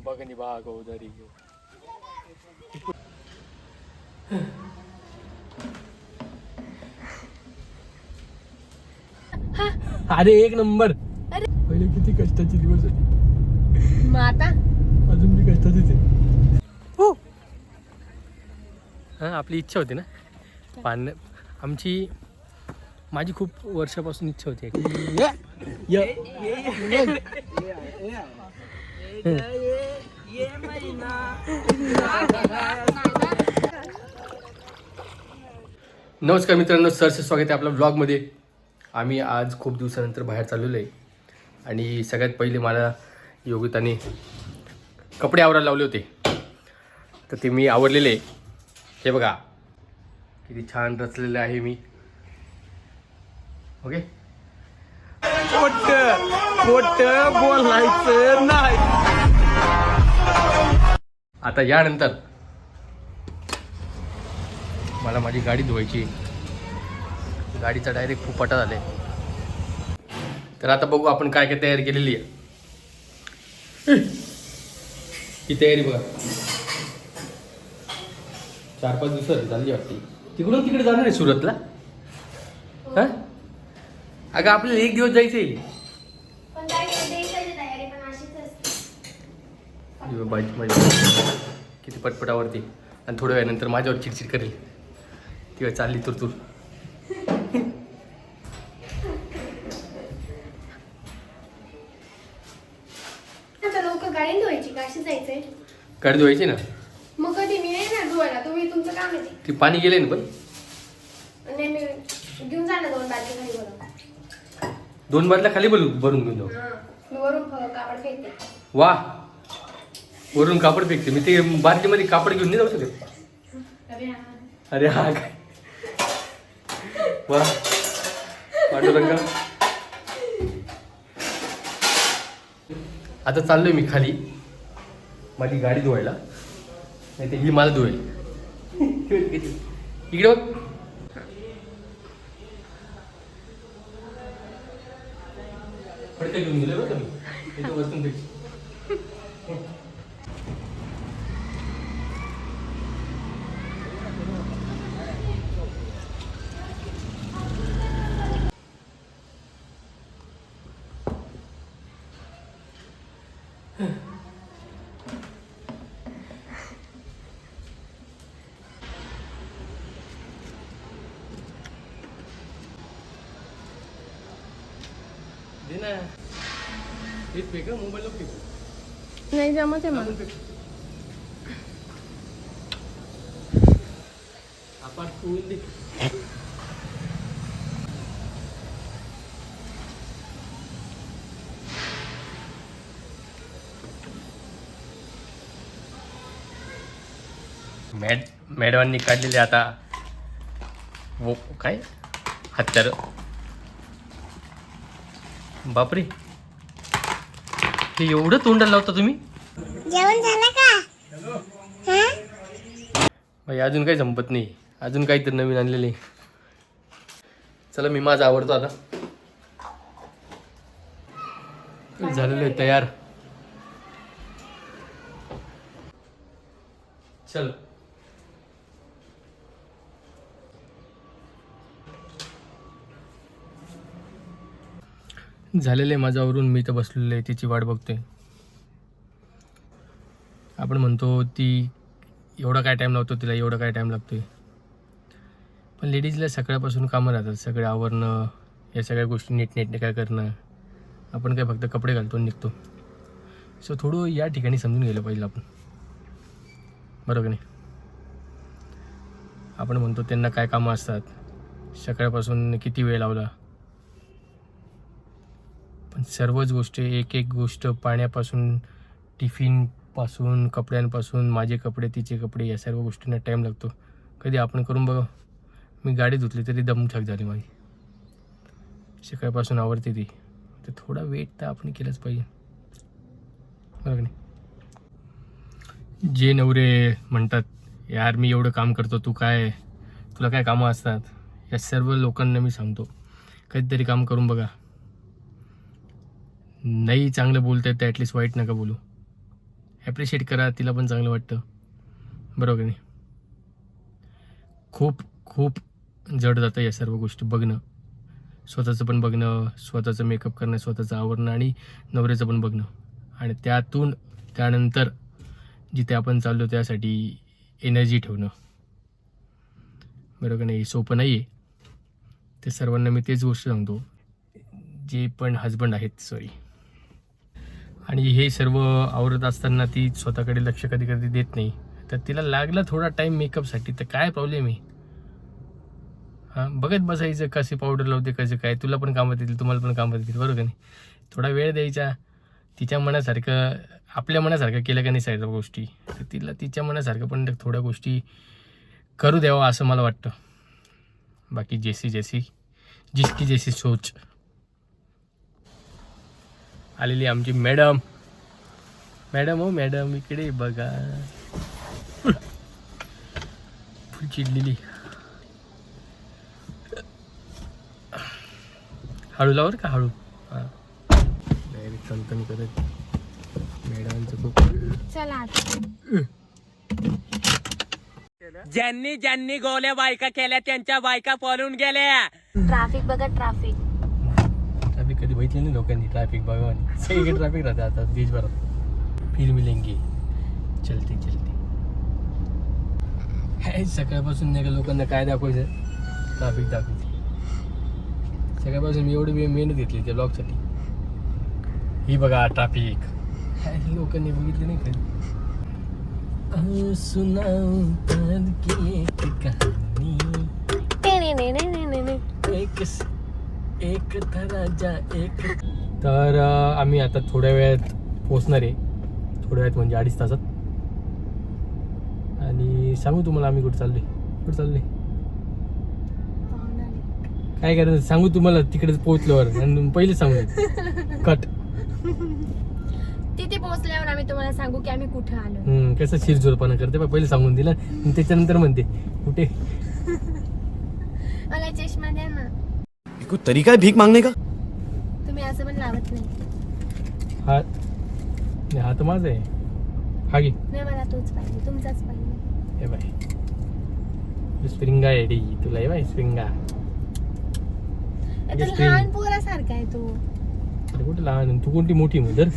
बघनी बाग उधारी अरे एक नंबर. पहिले किती कष्टाचे दिवस होते, मग आता अजून मी कष्टाचीच आहे. हां आपली इच्छा होती ना पान आमची माझी खूप वर्षापासून इच्छा होती. नमस्कार मित्रांनो, सरचे स्वागत आहे आपल्या ब्लॉगमध्ये. आम्ही आज खूप दिवसानंतर बाहेर चाललेलो आहे आणि सगळ्यात पहिले मला योगिताने कपडे आवरायला लावले होते, तर ते मी आवरलेले. हे बघा किती छान रचलेले आहे मी. ओके, खोटं बोलायचं नाही. आता यानंतर मला माझी गाडी धुवायची. गाडीचा डायरेक्ट फुफाटा झालाय. तर आता बघू आपण काय काय तयारी केलेली आहे. ही तयारी बघा 4-5 दिवसाची झाली वाटते. तिकडून तिकडे जाणार आहे सुरतला. हा अगं आपल्याला 1 दिवस जायचं आहे. किती पटपटावरती आणि थोड्या वेळानंतर माझ्यावर चिडचिड करेल. किंवा चालली तुरतुर. गाडी धुवायची काशी जायचंय. गाडी धुवायची ना. मग कधी मी नाही ना धुवायला, तुम्ही तुमचं काम आहे ती पाणी गेले ना. पण नाही मी घेऊन जा ना 2 बादली खाली भरून. 2 बादल्या खाली भरून घेऊन जाऊ. मी वरून कापड फेकते. वा, वरून कापड फेकते. मी ते बादलीमध्ये कापड घेऊन नाही जाऊ शकत. अरे हा काय वा पांडुरंगा. आता चाललोय मी खाली माझी गाडी धुवायला, नाही तर ही मला धुवेल. इकडे बघ. फडके घेऊन गेले बरं का मी. इथे वस्तून फेक. दे ना. हे फेक मोबाईलला फेक. नाही जमत आहे मला. आपण ठेवून दे. मॅडमांनी काढलेले आता वो काय हत्यार. बापरे, हे एवढं तोंडाला लावता तुम्ही. जेवण झालं का? भाई अजून काही संपत नाही. अजून काहीतरी नवीन आणलेले. चला मी माझा आवडतो आता. झालेलं आहे तयार. चल झालेलं आहे माझ्यावरून. मी तर बसलेलं आहे, तिची वाट बघतोय. आपण म्हणतो ती एवढा काय टाईम लावतो, तिला एवढा काय टाईम लागतोय. पण लेडीजला सकाळपासून कामं राहतात. सगळे आवरणं, या सगळ्या गोष्टी नीटनेटने काय करणं. आपण काय फक्त कपडे घालतो निघतो. सो थोडं या ठिकाणी समजून गेलं पाहिजे आपण, बरोबर नाही. आपण म्हणतो त्यांना काय कामं असतात, सकाळपासून किती वेळ लावला. पण सर्वच गोष्टी, एक एक गोष्ट, पाण्यापासून टिफिनपासून कपड्यांपासून, माझे कपडे तिचे कपडे, या सर्व गोष्टींना टाईम लागतो. कधी आपण करून बघा. मी गाडी धुतली तरी दमछाक झाली माझी. सकाळपासून आवडते ती, तर थोडा वेट तर आपण केलंच पाहिजे, बरोबर नाही. जे नवरे म्हणतात यार मी एवढं काम करतो, तू काय, तुला काय कामं असतात, या सर्व लोकांना मी सांगतो कधीतरी काम करून बघा. नाही चांगलं बोलता येतं ॲटलिस्ट वाईट नका बोलू. ॲप्रिशिएट करा, तिला पण चांगलं वाटतं. बरोबर नाही? खूप खूप जड जातं या सर्व गोष्टी बघणं, स्वतःचं पण बघणं, स्वतःचं मेकअप करणं, स्वतःचं आवरणं आणि नवऱ्याचं पण बघणं. आणि त्यानंतर जिथे आपण चाललो त्यासाठी एनर्जी ठेवणं. बरोबर नाही? सोपं नाही आहे. ते सर्वांना मी तेच गोष्ट सांगतो, जे पण हजबंड आहेत, सॉरी. आणि हे सर्व आवरत असताना ती स्वतःकडे लक्ष कधी कधी देत नाही. तर तिला लागला थोडा टाईम मेकअपसाठी, तर काय प्रॉब्लेम आहे? हां, बघत बसायचं कशी पावडर लावते, कसं काय. तुला पण कामात येतील, तुम्हाला पण कामात येतील. बरोबर नाही? थोडा वेळ द्यायचा. तिच्या मनासारखं, आपल्या मनासारखं केलं का नाही सर्व गोष्टी, तर तिला तिच्या मनासारखं पण थोड्या गोष्टी करू द्यावं असं मला वाटतं. बाकी जिसकी जैसी सोच. आलेली आमची मॅडम. हो मॅडम, इकडे बघा. फुल चिडलेली. हळू लावर का हळू. हां, डायरेक्ट कणकण करत मॅडमचं खूप. चला आता. ज्यांनी गोल्या बायका केल्या त्यांच्या बायका पळून गेल्या. ट्रॅफिक बघा, ट्रॅफिक कधी बघितली नाही लोकांनी. ट्रॅफिक बघा, सगळीकडे ट्रॅफिक राहते आता देशभरात. फिर मिलेंगे चलते हे सकाळपासून नाही का लोकांना काय दाखवायचं, ट्रॅफिक दाखवायचं. सकाळपासून मी एवढी मेहनत घेतली त्या ब्लॉगसाठी. ही बघा ट्रॅफिक, लोकांनी बघितली नाही कधी. सुनाओ की एक कहाणी, एक राजा एक. तर आम्ही आता थोड्या वेळात पोहोचणार आहे. थोड्या वेळात म्हणजे 2.5 तासात. आणि सांगू तुम्हाला आम्ही कुठे चाललोय. काय करायचं सांगू तुम्हाला तिकडेच पोहोचल्यावर, आणि पहिले सांगू कट. तिथे पोहोचल्यावर आम्ही तुम्हाला सांगू की आम्ही कुठे आलो. कसं शिरजोरपणा करते, पहिले सांगून दिला, त्याच्यानंतर म्हणते कुठे. मला चष्मा द्या ना. कोई तरीका है भीख मांगने का? तुम्ही असं पण लावत नाही. हा तर माझा आहे. हा घे. नाही, मला तोच पाहिजे, तुमचाच पाहिजे. हे बाय, स्प्रिंगा आहे डी तुला. हे बाय स्प्रिंगा. आता लहान पोरासारखा आहे तो. अरे कुठे लहान, तू कोणती मोठी मदर.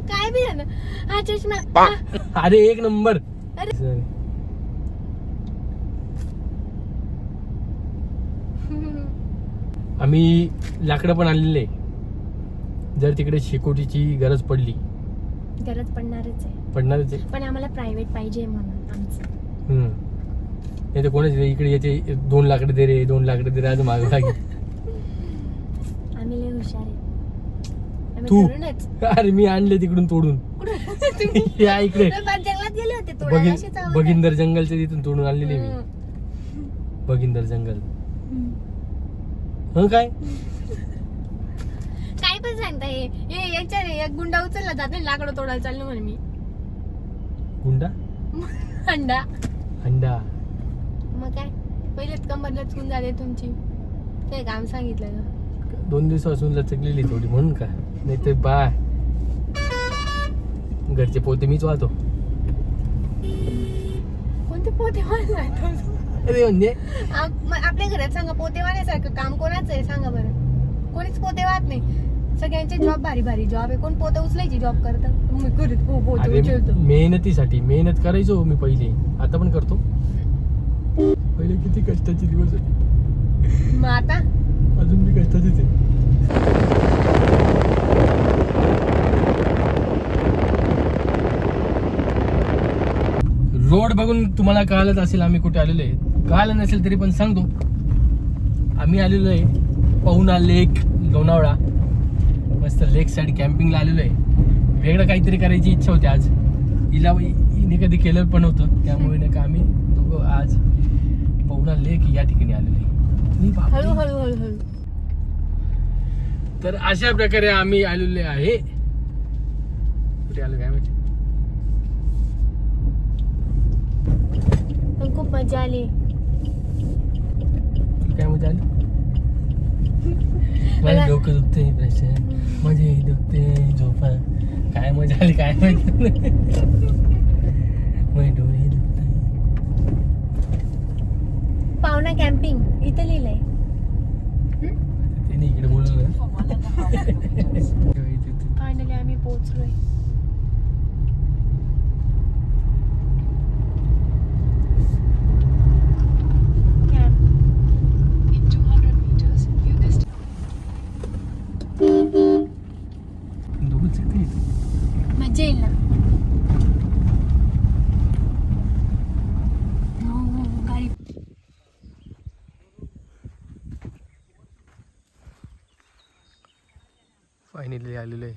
काय बी झालं. हा चष्मा. अरे एक नंबर. अरे. आम्ही लाकडं पण आणलेले. जर तिकडे शेकोटीची गरज पडली, गरज पडणारच आहे. पण आम्हाला प्रायव्हेट पाहिजे म्हणून आमचं. नाही तर कोणाचे इकडे याचे 2 लाकडे दे रे, 2 लाकडे दे रे, आज मागं लागेल. आम्ही लय हुशार आहे. आम्ही तू करूनच. अरे मी आणले तिकडून तोडून. या इकडे जंगलात गेले होते तोडायला, अशीच आवाज. बगिंदर जंगलच्या तिथून तोडून आणलेले मी. बगिंदर जंगल. काय पण सांगता हे याच्या एक गुंडा उचलला जात नाही, लाकडं तोडायला चाललो म्हणे मी. गुंडा अंडा. मग काय, पहिलेच कंबर लचकून झाले तुमची. ते काम सांगितलं का? 2 दिवसापासून लचकलेली थोडी म्हणून का, नाही तर बाय घरचे पोते मीच वाहतो. कोणते पोते वाहतो? अरे म्हणजे आपल्या घरात सांगा, पोते वाहण्यासारखं काम कोणाचं आहे सांगा बरं. कोणीच पोते वाहत नाही. सगळ्यांचे जॉब भारी जॉब आहे. कोण पोते उचलायची जॉब करतं. अरे मेहनतीसाठी मेहनत करायचो मी पहिले, आता पण करतो. पहिले किती कष्टाचे दिवस होते, मग आता अजून मी कष्टाचीच आहे. रोड बघून तुम्हाला कळलंच असेल आम्ही कुठे आलेलो आहे. कळलं नसेल तरी पण सांगतो, आम्ही आलेलो आहे पहुना लेक, लोणावळा. मस्त लेक साईड कॅम्पिंगला आलेलो आहे. वेगळं काहीतरी करायची इच्छा होती आज. हिने कधी केलं पण होतं, त्यामुळे नाही का आम्ही दोघं आज पहुना लेक या ठिकाणी आलेलो आहे. हळू. तर अशा प्रकारे आम्ही आलेले आहे. कुठे आलो काय माहिती. पण खूप मजा आली. काय मजा आली. माझे डोकं दुखते, प्रश्न माझे दुखते, झोपा काय मजा आली काय माहिती माझे डोळे दुखताय. पावना कॅम्पिंग इथं लिहिलंय. त्यांनी इकडे बोलवलं फायनली आम्ही पोहोचलोय. दोघंच येते इथे. मजा येईल ना. हो, गाडी फायनली आलेलो आहे.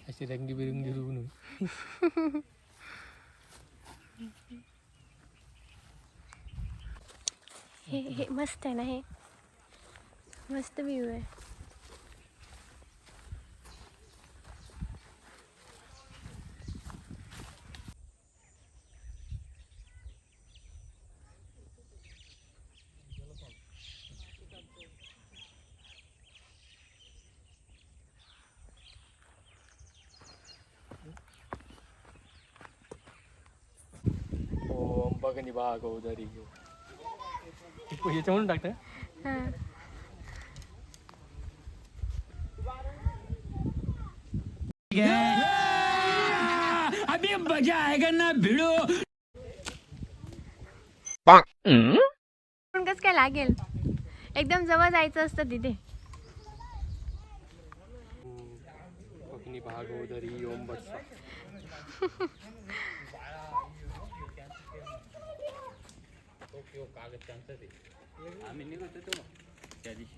अशी रंगीबेरंगी होऊन हे मस्त आहे ना. हे मस्त व्ह्यू आहे. ओम बघनी बाग उदारी याच्यावरून टाकतं. हां. अभी मजा आएगा ना भिड़ो. पण कसं काय लागेल. एकदम जवळ जायचं असतं तिथे. बघनी बाग उदारी ओम बसा. आम्ही निघत होतो त्या दिवशी.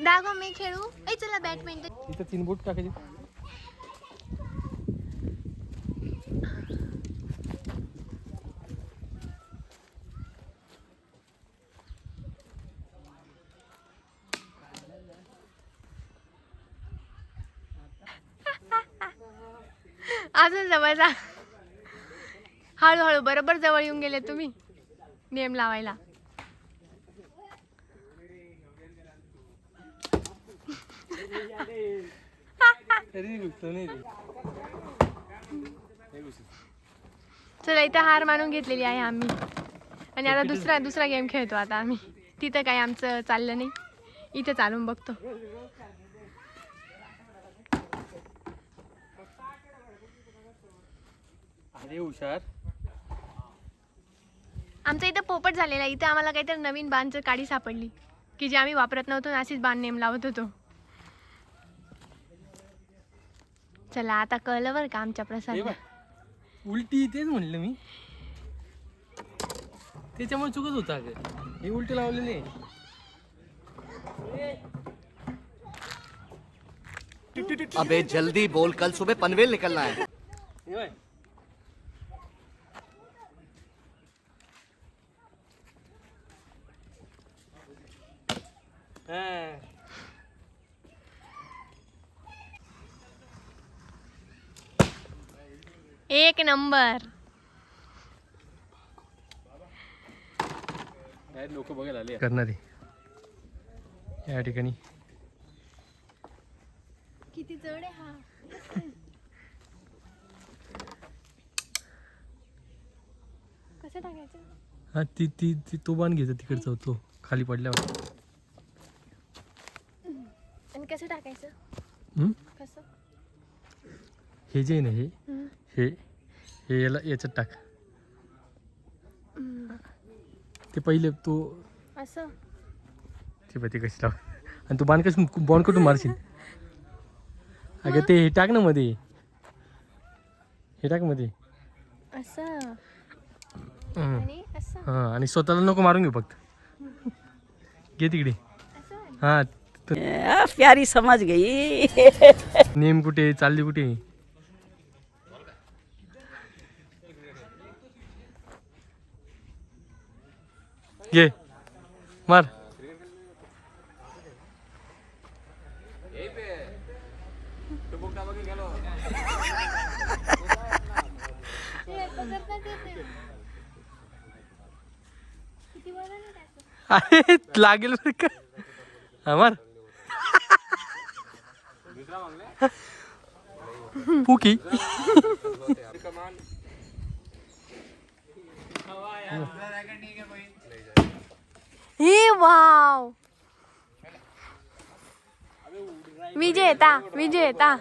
दागो मी खेळू. ए चला बॅडमिंटन. इथं 3 बोट टाकायचे. अजून जवळ जा. हळूहळू बरोबर जवळ येऊन गेले तुम्ही नेम लावायला. चला इथं हार मानून घेतलेली आहे आम्ही. आणि आता दुसरा गेम खेळतो आता आम्ही. तिथं काय आमचं चाललं नाही. इथं चालून बघतो. अरे हुशार. आमचं इथं पोपट झालेला आहे. इथं आम्हाला काहीतरी नवीन बाणचं काडी सापडली की जे आम्ही वापरत नव्हतो. अशीच बाण नेम लावत होतो. चला आता कळलं बरं का आमच्या प्रसाद. उलटी तेच म्हणलं मी. त्याच्यामुळे चुकत होता अगं. हे उलटी लावलेले. अबे जल्दी बोल, कल सुबह पनवेल निकलना है. एक नंबर. लोक बघायला आले करणारे या ठिकाणी. किती जड आहे हा. कसं टाकायचं. हा ती तो बाण घ्यायचा तिकडचा होतो खाली पडल्यावर. आणि कसं टाकायचं. कसं. हे जे आहे ना हे याच्यात टाक. ते पहिले तो असं ते कशी लाव. आणि तू बाण कसं बॉन्ड कुठून मारशील. अगं ते हे टाक ना मध्ये. हे टाक मध्ये. असं हम्म. आणि असं हां आणि स्वतःला नको मारून घेऊ फक्त. घे तिकडे. हां प्यारी समझ गई. नेम कुठे चालली कुठे. घे मार. अरे लागेल बरं का. हा मार. पुकी. हे वाव विजेता विजेता.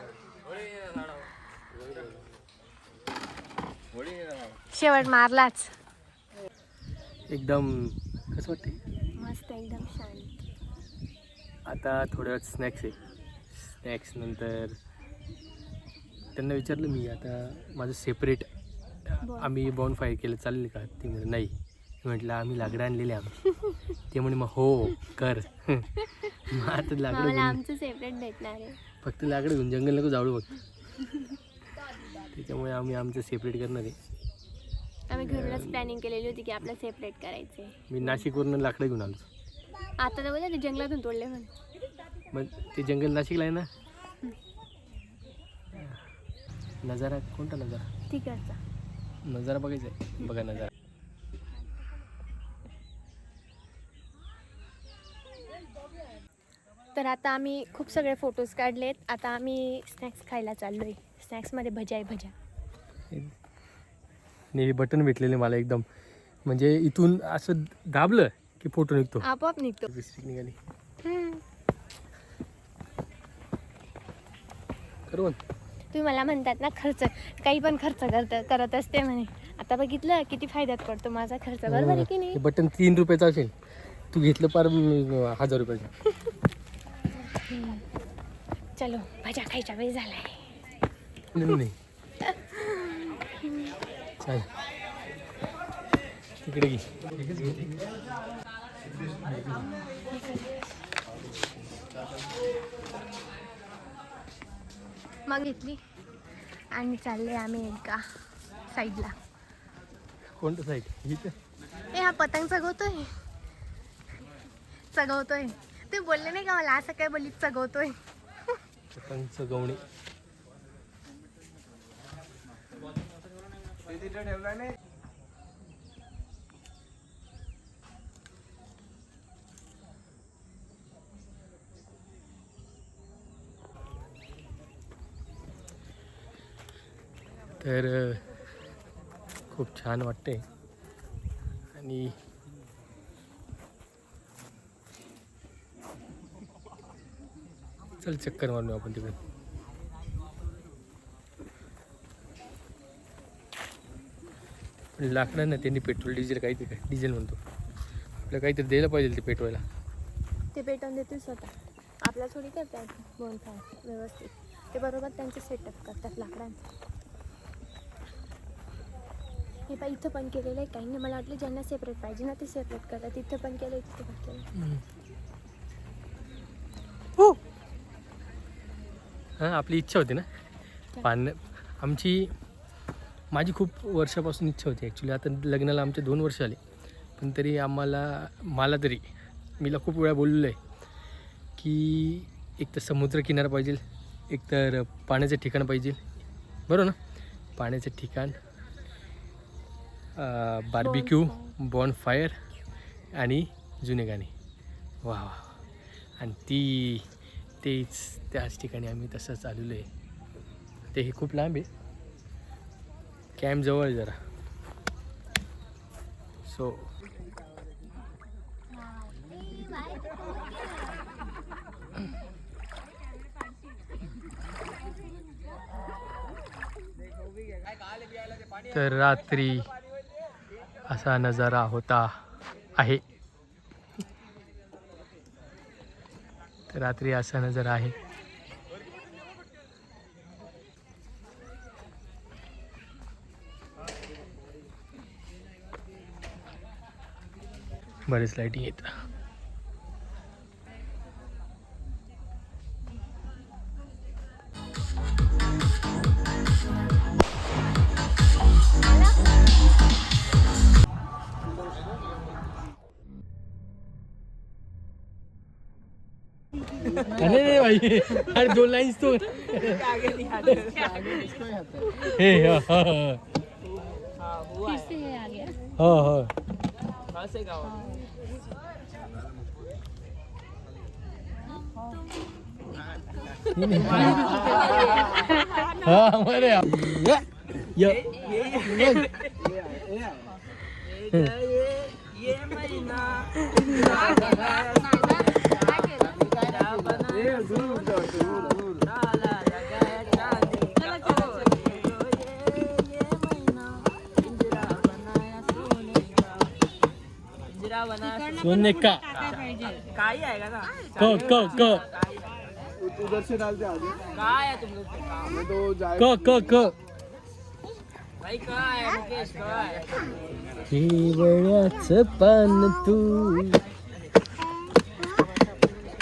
शेवट मारलाच. एकदम कसं वाटते. मस्त एकदम शांत. आता थोड्या वेळात स्नॅक्स आहे. स्नॅक्स नंतर त्यांना विचारलं मी आता माझं सेपरेट आम्ही बॉन फायर केलं चालेल का. ते म्हणे नाही. म्हटलं आम्ही लाकडं आणलेले आम्ही. ते म्हणे मग हो कर. मग आता लाकडं घेऊन आमचं सेपरेट भेटणार आहे. फक्त लाकडं घेऊन जंगल नको जावळू बघ. त्याच्यामुळे आम्ही आमचं सेपरेट करणार आहे. आम्ही घरूनच प्लॅनिंग केलेली होती की आपलं सेपरेट करायचे. मी नाशिकवरून लाकडं घेऊन आलो. आता तर बोला ते जंगलातून तोडले म्हणे. मग ते जंगल नाशिकला आहे ना. नजारा कोणता नजारा. तिकडचा नजारा बघायचा आहे. बघा नजारा. तर आता आम्ही खूप सगळे फोटोज काढलेत. आता आम्ही स्नॅक्स खायला चाललोय. स्नॅक्समध्ये भजा आहे भजा. हे बटन भेटलेले मला एकदम म्हणजे इथून असं दाबलं की फोटो निघतो. आपोआप निघतो. स्टिक निघाली. करून तुम्ही मला म्हणतात ना खर्च काही पण खर्च करत असते म्हणे. आता बघितलं किती फायद्यात पडतो माझा खर्च. बरोबर आहे की नाही. हे बटन 3 रुपयाचं असेल. तू घेतलं पार 1000 रुपयाचं. चलो भजा खायचा वेळ झालाय. नाही चाल तिकडे घे. मग घेतली आणि चालले आम्ही एका साईडला. कोणतं साईड इथं. हा पतंग चगवतोय. ते बोलले नाही का मला असं काय बोलली चगवतोय. पतंगचं गवणे. तर खूप छान वाटते आणि चल चक्कर मारून आपण तिकडे. पण लाकडांना त्यांनी पेट्रोल डिझेल काहीतरी काय डिझेल म्हणतो आपल्याला काहीतरी द्यायला पाहिजे ते पेटवायला. ते पेटवून देतील स्वतः. आपल्या थोडी करतात बोनफायर व्यवस्थित. ते बरोबर त्यांचे सेटअप करतात लाकडांचं. हे पण इथं पण केलेलं आहे. काही नाही मला वाटलं ज्यांना सेपरेट पाहिजे ना ते सेपरेट करतात. इथं पण केलं तिथं पण केलं. हां आपली इच्छा होती ना माझी खूप वर्षापासून इच्छा होती ॲक्च्युली. आता लग्नाला आमचे 2 वर्ष आले पण तरी मीला खूप वेळा बोललेलं आहे की एक तर समुद्रकिनारा पाहिजे, एक तर पाण्याचं ठिकाण पाहिजे. बरोबर ना. पाण्याचं ठिकाण, बार्बिक्यू, बॉन फायर आणि जुने गाणे. वा वा. आणि त्याच ठिकाणी आम्ही तसंच आलेलो आहे. ते हे खूप लांब आहे. कॅम्प जवळ आहे जरा. सो तर रात्री असा नजारा होता आहे. तर रात्री असा नजारा आहे. बरेच लाईटिंग येत. अरे रे भाई, अरे 2 लाइन्स तो हे हाँ. हाँ हमारे सोने का काय आहे का ना क उधर से डालते आगे काय आहे तुमचं हमें तो जाए क भाई काय आहे मुकेश काय केवळ्याचं पान तू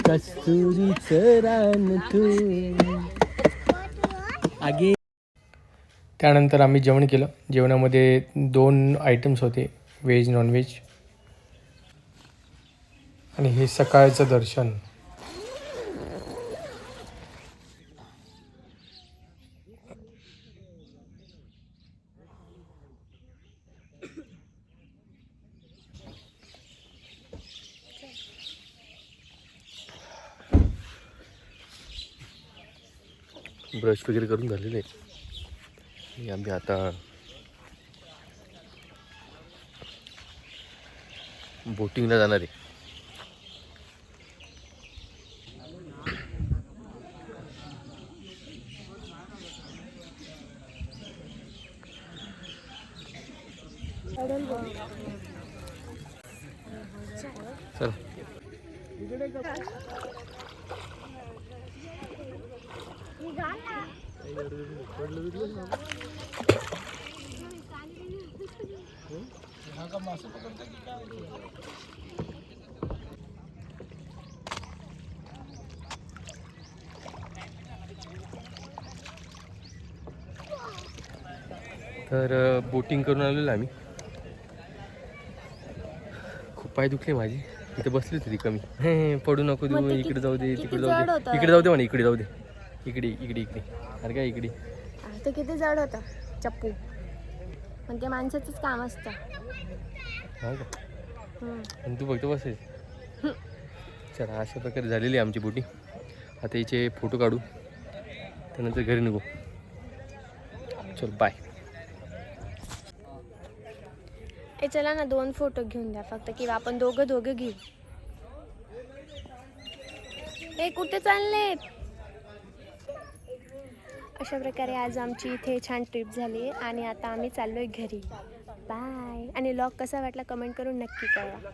कस्तुरीचं रान तू आगे. त्यानंतर आम्ही जेवण केलं. जेवणामध्ये 2 आयटम्स होते, व्हेज नॉनव्हेज. आणि हे सकाळचं दर्शन. ब्रश वगैरे करून झालेले आहे आणि आम्ही आता बोटिंगला जाणार आहे. चल तर बोटिंग करून आलेलो आम्ही. खूप पाय दुखले माझे. इथे बसली होती ती कमी. हे पडू नको देऊ, इकडे जाऊ दे, तिकडे जाऊ दे, इकडे जाऊ दे म्हणे, इकडे जाऊ दे, इकडे इकडे इकडे. अरे काय इकडे ते किती जड होतं चप्पू, पण ते माणसाचंच काम असतं. हा का. आणि तू फक्त बसायचं. चला अशा प्रकारे झालेली आहे आमची बोटिंग. आता हिचे फोटो काढू, त्यानंतर घरी निघू. चल बाय. ए चला ना 2 फोटो घेऊन द्या फक्त, किंवा आपण दोघं घेऊ. ए कुठे चाललेत. अशा प्रकारे आज आमची इथे छान ट्रिप झाली आणि आता आम्ही चाललोय घरी. बाय. आणि व्लॉग कसा वाटला कमेंट करून नक्की कळवा.